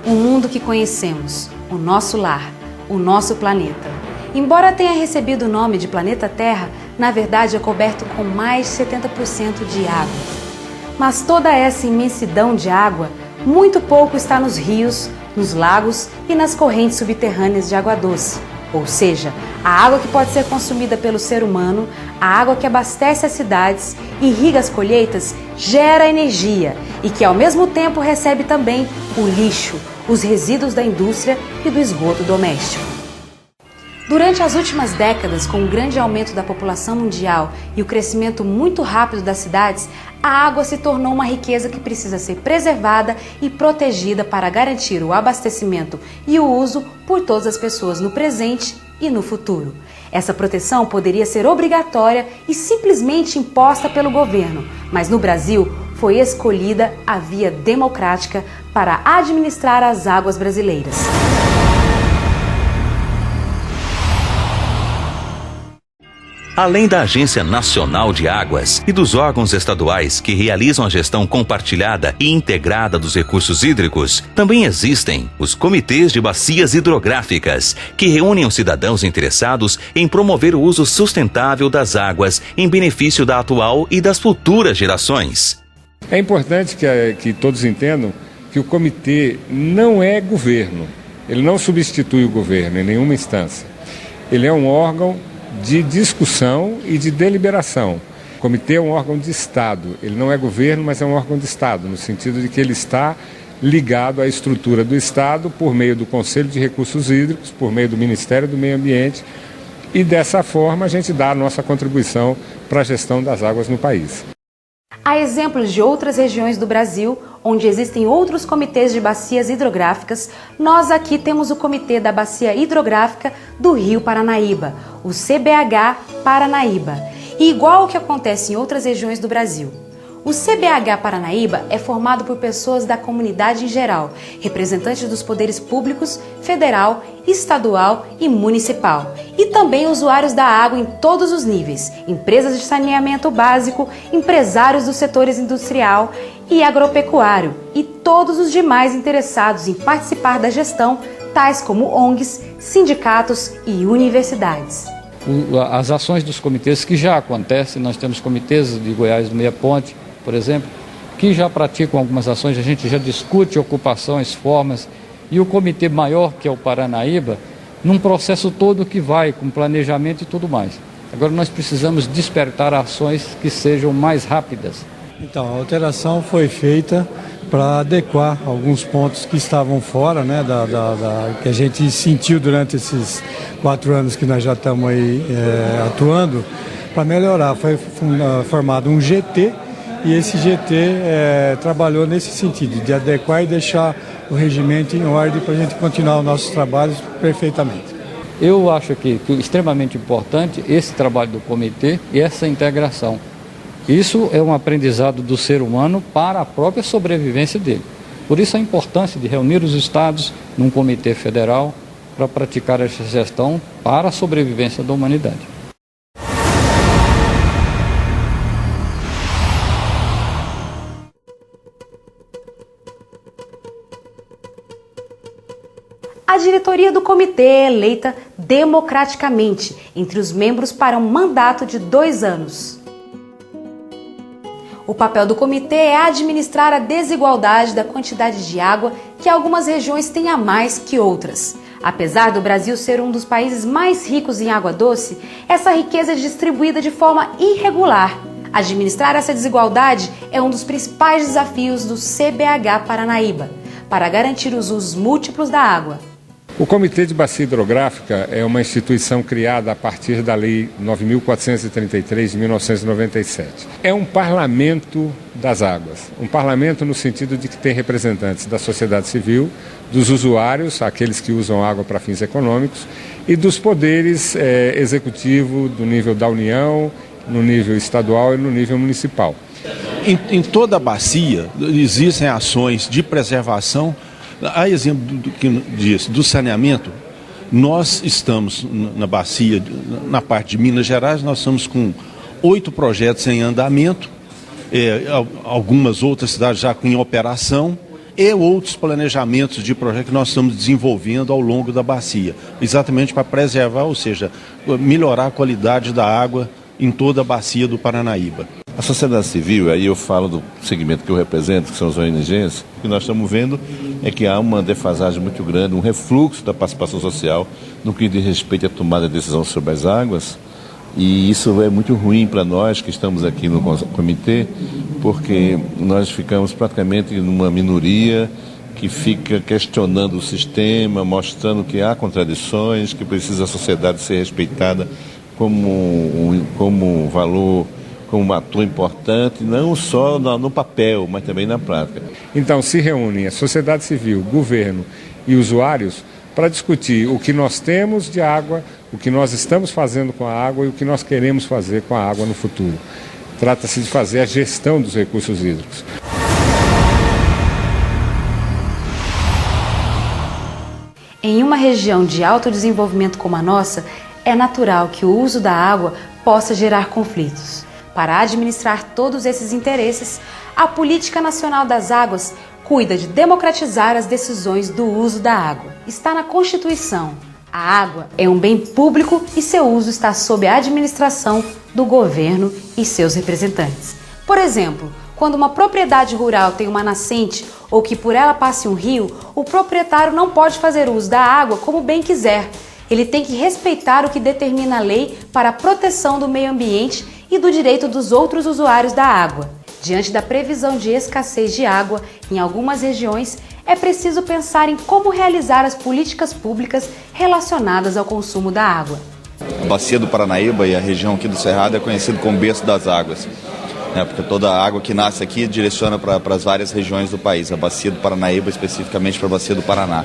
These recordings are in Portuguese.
o mundo que conhecemos, o nosso lar, o nosso planeta. Embora tenha recebido o nome de planeta Terra, na verdade é coberto com mais de 70% de água. Mas toda essa imensidão de água, muito pouco está nos rios, nos lagos e nas correntes subterrâneas de água doce. Ou seja, a água que pode ser consumida pelo ser humano, a água que abastece as cidades, irriga as colheitas, gera energia e que ao mesmo tempo recebe também o lixo, os resíduos da indústria e do esgoto doméstico. Durante as últimas décadas, com o grande aumento da população mundial e o crescimento muito rápido das cidades, a água se tornou uma riqueza que precisa ser preservada e protegida para garantir o abastecimento e o uso por todas as pessoas no presente e no futuro. Essa proteção poderia ser obrigatória e simplesmente imposta pelo governo, mas no Brasil foi escolhida a via democrática para administrar as águas brasileiras. Além da Agência Nacional de Águas e dos órgãos estaduais que realizam a gestão compartilhada e integrada dos recursos hídricos, também existem os comitês de bacias hidrográficas, que reúnem os cidadãos interessados em promover o uso sustentável das águas em benefício da atual e das futuras gerações. É importante que todos entendam que o comitê não é governo, ele não substitui o governo em nenhuma instância. Ele é um órgão de discussão e de deliberação. O comitê é um órgão de Estado, ele não é governo, mas é um órgão de Estado, no sentido de que ele está ligado à estrutura do Estado por meio do Conselho de Recursos Hídricos, por meio do Ministério do Meio Ambiente, e dessa forma a gente dá a nossa contribuição para a gestão das águas no país. Há exemplos de outras regiões do Brasil, onde existem outros comitês de bacias hidrográficas. Nós aqui temos o Comitê da Bacia Hidrográfica do Rio Paranaíba, o CBH Paranaíba. E igual ao que acontece em outras regiões do Brasil, o CBH Paranaíba é formado por pessoas da comunidade em geral, representantes dos poderes públicos, federal, estadual e municipal, e também usuários da água em todos os níveis, empresas de saneamento básico, empresários dos setores industrial e agropecuário e todos os demais interessados em participar da gestão, tais como ONGs, sindicatos e universidades. As ações dos comitês que já acontecem, nós temos comitês de Goiás do Meia Ponte, por exemplo, que já praticam algumas ações, a gente já discute ocupações, formas, e o comitê maior, que é o Paranaíba, num processo todo que vai com planejamento e tudo mais. Agora nós precisamos despertar ações que sejam mais rápidas. Então, a alteração foi feita para adequar alguns pontos que estavam fora, né, que a gente sentiu durante esses 4 anos que nós já estamos aí atuando, para melhorar. Foi formado um GT e esse GT trabalhou nesse sentido, de adequar e deixar o regimento em ordem para a gente continuar os nossos trabalhos perfeitamente. Eu acho que é extremamente importante esse trabalho do comitê e essa integração. Isso é um aprendizado do ser humano para a própria sobrevivência dele. Por isso a importância de reunir os estados num comitê federal para praticar essa gestão para a sobrevivência da humanidade. A diretoria do comitê é eleita democraticamente entre os membros para um mandato de 2 anos. O papel do comitê é administrar a desigualdade da quantidade de água que algumas regiões têm a mais que outras. Apesar do Brasil ser um dos países mais ricos em água doce, essa riqueza é distribuída de forma irregular. Administrar essa desigualdade é um dos principais desafios do CBH Paranaíba, para garantir os usos múltiplos da água. O Comitê de Bacia Hidrográfica é uma instituição criada a partir da Lei 9.433 de 1997. É um parlamento das águas. Um parlamento no sentido de que tem representantes da sociedade civil, dos usuários, aqueles que usam água para fins econômicos, e dos poderes executivo do nível da União, no nível estadual e no nível municipal. Em toda a bacia existem ações de preservação. A exemplo do saneamento, nós estamos na bacia, na parte de Minas Gerais, nós estamos com 8 projetos em andamento, algumas outras cidades já em operação. e outros planejamentos de projeto que nós estamos desenvolvendo ao longo da bacia, exatamente para preservar, ou seja, melhorar a qualidade da água em toda a bacia do Paranaíba. A sociedade civil, aí eu falo do segmento que eu represento, que são as ONGs, o que nós estamos vendo é que há uma defasagem muito grande, um refluxo da participação social no que diz respeito à tomada de decisão sobre as águas, e isso é muito ruim para nós que estamos aqui no comitê, porque nós ficamos praticamente numa minoria que fica questionando o sistema, mostrando que há contradições, que precisa a sociedade ser respeitada como valor, como um ator importante, não só no papel, mas também na prática. Então se reúnem a sociedade civil, governo e usuários para discutir o que nós temos de água, o que nós estamos fazendo com a água e o que nós queremos fazer com a água no futuro. Trata-se de fazer a gestão dos recursos hídricos. Em uma região de alto desenvolvimento como a nossa, é natural que o uso da água possa gerar conflitos. Para administrar todos esses interesses, a Política Nacional das Águas cuida de democratizar as decisões do uso da água. Está na Constituição. A água é um bem público e seu uso está sob a administração do governo e seus representantes. Por exemplo, quando uma propriedade rural tem uma nascente ou que por ela passe um rio, o proprietário não pode fazer uso da água como bem quiser. Ele tem que respeitar o que determina a lei para a proteção do meio ambiente e do direito dos outros usuários da água. Diante da previsão de escassez de água em algumas regiões, é preciso pensar em como realizar as políticas públicas relacionadas ao consumo da água. A bacia do Paranaíba e a região aqui do Cerrado é conhecido como berço das águas, né? Porque toda a água que nasce aqui direciona para as várias regiões do país. A bacia do Paranaíba especificamente para a bacia do Paraná.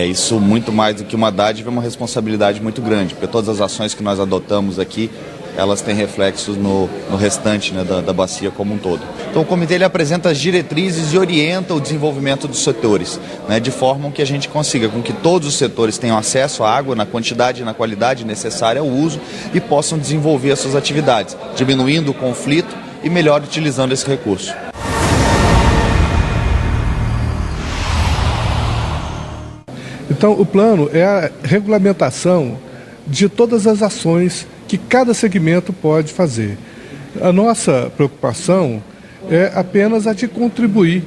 Isso muito mais do que uma dádiva, é uma responsabilidade muito grande, porque todas as ações que nós adotamos aqui, elas têm reflexos no restante, né, da bacia como um todo. Então o comitê ele apresenta as diretrizes e orienta o desenvolvimento dos setores, né, de forma que a gente consiga com que todos os setores tenham acesso à água na quantidade e na qualidade necessária ao uso e possam desenvolver as suas atividades, diminuindo o conflito e melhor utilizando esse recurso. Então o plano é a regulamentação de todas as ações que cada segmento pode fazer. A nossa preocupação é apenas a de contribuir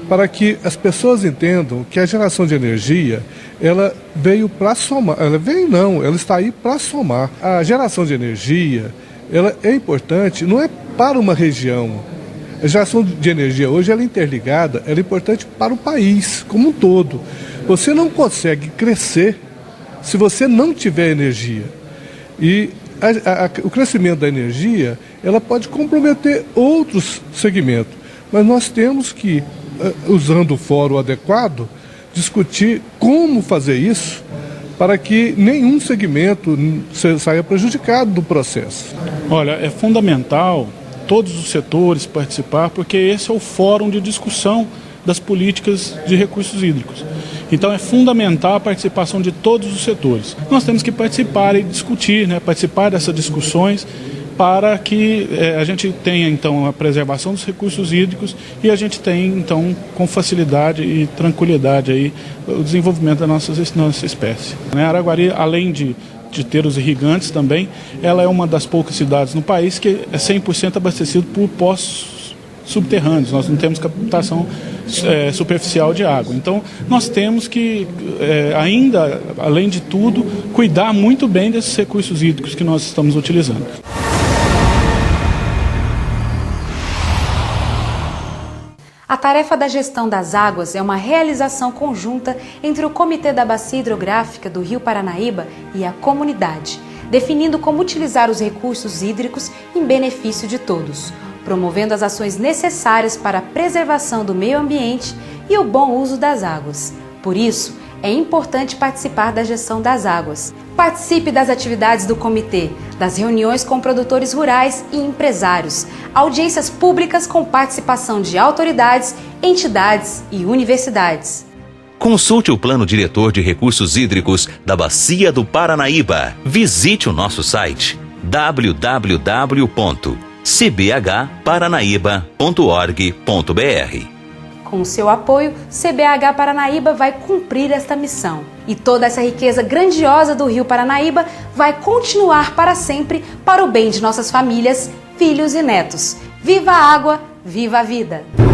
para que as pessoas entendam que a geração de energia, ela veio para somar, ela está aí para somar. A geração de energia, ela é importante, não é para uma região. A geração de energia hoje ela é interligada, ela é importante para o país como um todo. Você não consegue crescer se você não tiver energia. E o crescimento da energia, ela pode comprometer outros segmentos. Mas nós temos que, usando o fórum adequado, discutir como fazer isso para que nenhum segmento saia prejudicado do processo. Olha, é fundamental todos os setores participar, porque esse é o fórum de discussão das políticas de recursos hídricos. Então é fundamental a participação de todos os setores. Nós temos que participar e discutir, né, participar dessas discussões para que a gente tenha então a preservação dos recursos hídricos e a gente tenha então com facilidade e tranquilidade aí o desenvolvimento da nossa espécie. Araguari, além de ter os irrigantes também, ela é uma das poucas cidades no país que é 100% abastecido por poços subterrâneos. Nós não temos captação superficial de água. Então, nós temos que, ainda, além de tudo, cuidar muito bem desses recursos hídricos que nós estamos utilizando. A tarefa da gestão das águas é uma realização conjunta entre o Comitê da Bacia Hidrográfica do Rio Paranaíba e a comunidade, definindo como utilizar os recursos hídricos em benefício de todos, promovendo as ações necessárias para a preservação do meio ambiente e o bom uso das águas. Por isso, é importante participar da gestão das águas. Participe das atividades do comitê, das reuniões com produtores rurais e empresários, audiências públicas com participação de autoridades, entidades e universidades. Consulte o Plano Diretor de Recursos Hídricos da Bacia do Paranaíba. Visite o nosso site www.cbhparanaíba.org.br. Com o seu apoio, CBH Paranaíba vai cumprir esta missão. E toda essa riqueza grandiosa do Rio Paranaíba vai continuar para sempre para o bem de nossas famílias, filhos e netos. Viva a água, viva a vida!